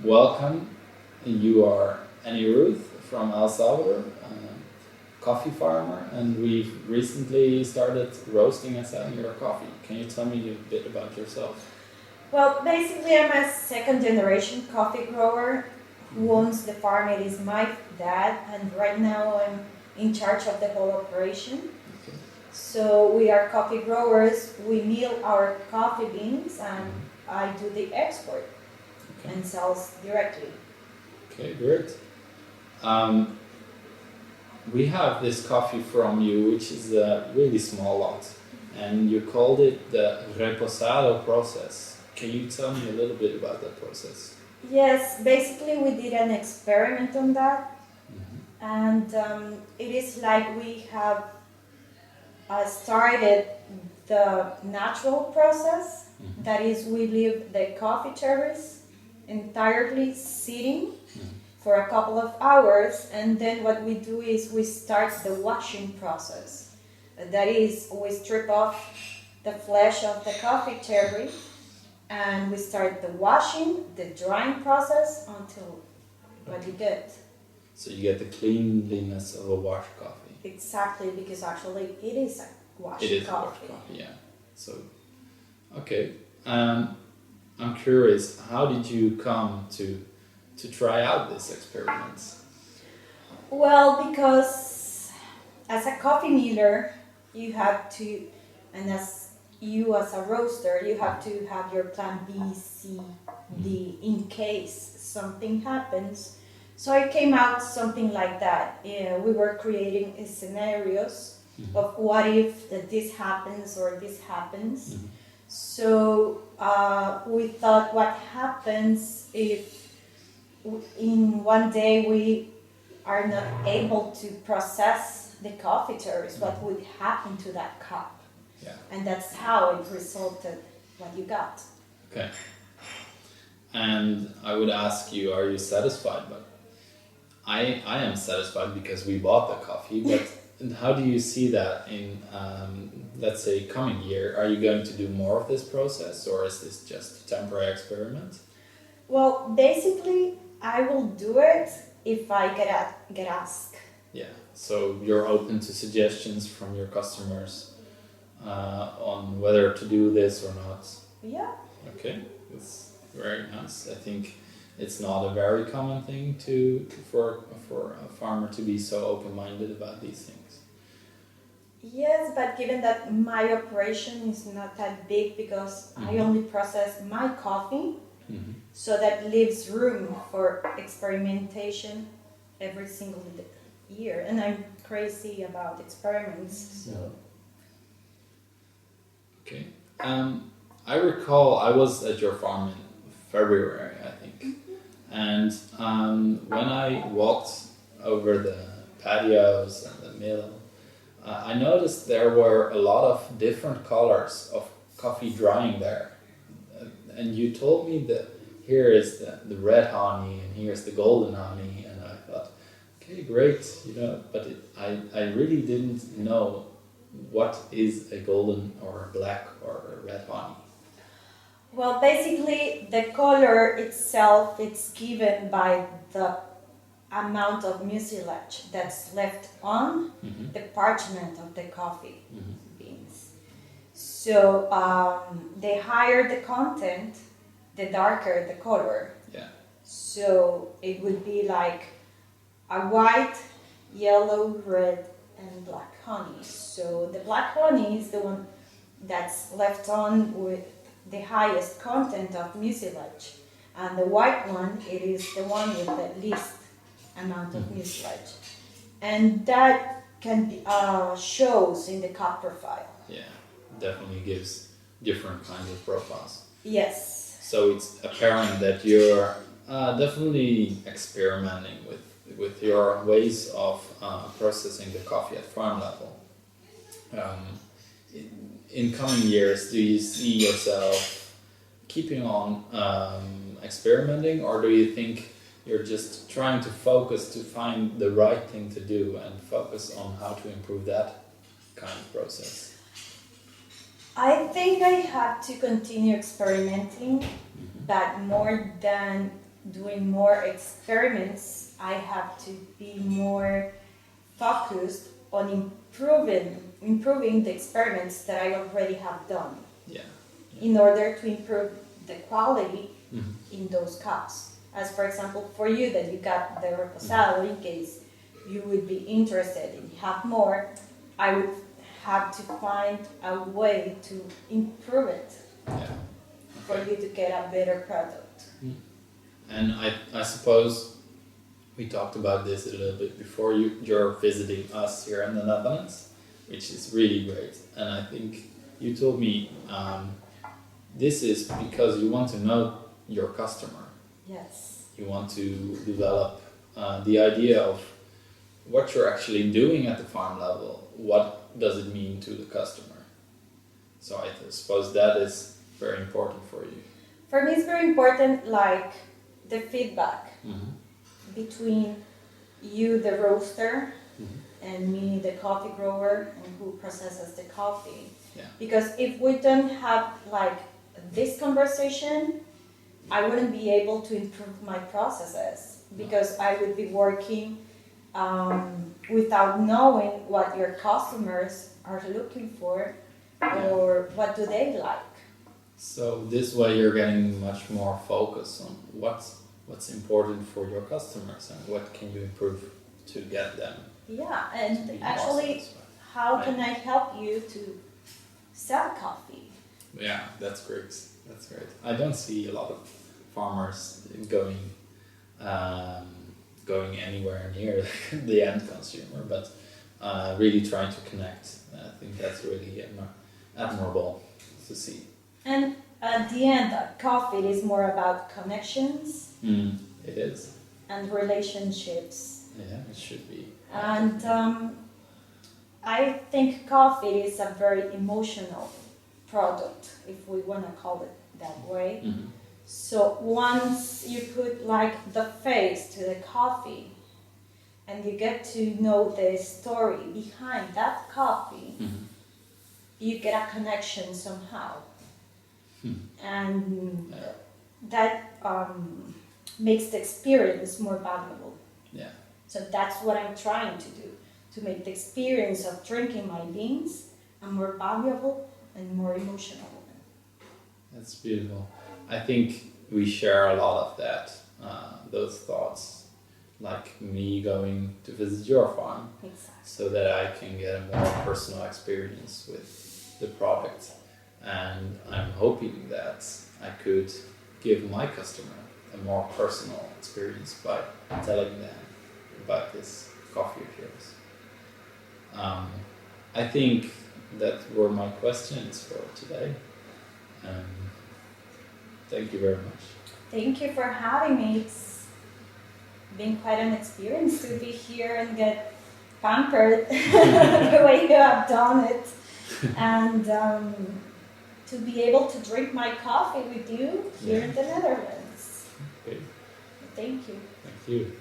Welcome. You are Anny Ruth from El Salvador, coffee farmer, and we've recently started roasting and selling your coffee. Can you tell me a bit about yourself? Well, basically, I'm a second generation coffee grower who owns the farm. It is my dad, and right now I'm in charge of the whole operation. Okay. So we are coffee growers. We mill our coffee beans, and I do the export and sells directly. Okay, great. We have this coffee from you, which is a really small lot, and you called it the Reposado process. Can you tell me a little bit about that process? Yes, basically we did an experiment on that, and it is like we have started the natural process. That is, we leave the coffee cherries entirely sitting for a couple of hours, and then what we do is we start the washing process. That is, we strip off the flesh of the coffee cherry, and we start the washing, the drying process until what you get. So you get the cleanliness of a washed coffee. Exactly, because actually it is a washed coffee. It is a washed coffee, yeah. So, okay. I'm curious, how did you come to try out this experiment? Well, because as a coffee miller, you have to, and as a roaster, you have to have your plan B, C, D in case something happens. So it came out something like that. We were creating scenarios of what if this happens or this happens. So we thought, what happens if in one day we are not able to process the coffee cherries? What would happen to that cup? Yeah. And that's how it resulted what you got. Okay. And I would ask you, are you satisfied? But I am satisfied because we bought the coffee, but how do you see that in, let's say, coming year? Are you going to do more of this process, or is this just a temporary experiment? Well, basically, I will do it if I get asked. Yeah, so you're open to suggestions from your customers on whether to do this or not? Yeah. Okay, that's very nice. I think it's not a very common thing for a farmer to be so open-minded about these things. Yes, but given that my operation is not that big because I only process my coffee, so that leaves room for experimentation every single year. And I'm crazy about experiments. So. Okay. I recall I was at your farm in February, I think. And when I walked over the patios and the mill, I noticed there were a lot of different colors of coffee drying there. And you told me that here is the red honey and here's the golden honey. And I thought, okay, great, but I really didn't know what is a golden or a black or a red honey. Well, basically, the color itself, it's given by the amount of mucilage that's left on the parchment of the coffee beans. So the higher the content, the darker the color. Yeah. So it would be like a white, yellow, red, and black honey. So the black honey is the one that's left on with the highest content of mucilage, and the white one, it is the one with the least amount of mucilage, and that can be shows in the cup profile. Yeah, definitely gives different kinds of profiles. Yes. So it's apparent that you're definitely experimenting with your ways of processing the coffee at farm level. In coming years, do you see yourself keeping on experimenting, or do you think you're just trying to focus to find the right thing to do and focus on how to improve that kind of process? I think I have to continue experimenting, but more than doing more experiments, I have to be more focused on improving the experiments that I already have done. Yeah. In order to improve the quality Mm-hmm. in those cups. As for example, for you that you got the Reposado, in case you would be interested in have more, I would have to find a way to improve it for you to get a better product. And I suppose we talked about this a little bit before. You're visiting us here in the Netherlands, which is really great. And I think you told me this is because you want to know your customer. Yes. You want to develop the idea of what you're actually doing at the farm level. What does it mean to the customer? So I suppose that is very important for you. For me, it's very important, like the feedback between you, the roaster, and me, the coffee grower, and who processes the coffee. Yeah. Because if we don't have like this conversation, I wouldn't be able to improve my processes because I would be working without knowing what your customers are looking for or what do they like. So this way you're getting much more focus on what's important for your customers and what can you improve to get them. Yeah, and actually, how can I help you to sell coffee? Yeah, that's great. That's great. I don't see a lot of farmers going anywhere near the end consumer, but really trying to connect. I think that's really admirable to see. And at the end, coffee is more about connections. It is. And relationships. Yeah, it should be. And I think coffee is a very emotional product, if we want to call it that way. So once you put like the face to the coffee and you get to know the story behind that coffee, you get a connection somehow. And that makes the experience more valuable. Yeah. So that's what I'm trying to do, to make the experience of drinking my beans more valuable and more emotional. That's beautiful. I think we share a lot of that, those thoughts, like me going to visit your farm, so that I can get a more personal experience with the product. And I'm hoping that I could give my customer a more personal experience by telling them about this coffee of yours. I think that were my questions for today. Thank you very much. Thank you for having me. It's been quite an experience to be here and get pampered the way you have done it. And to be able to drink my coffee with you here in the Netherlands. Okay. Thank you. Thank you.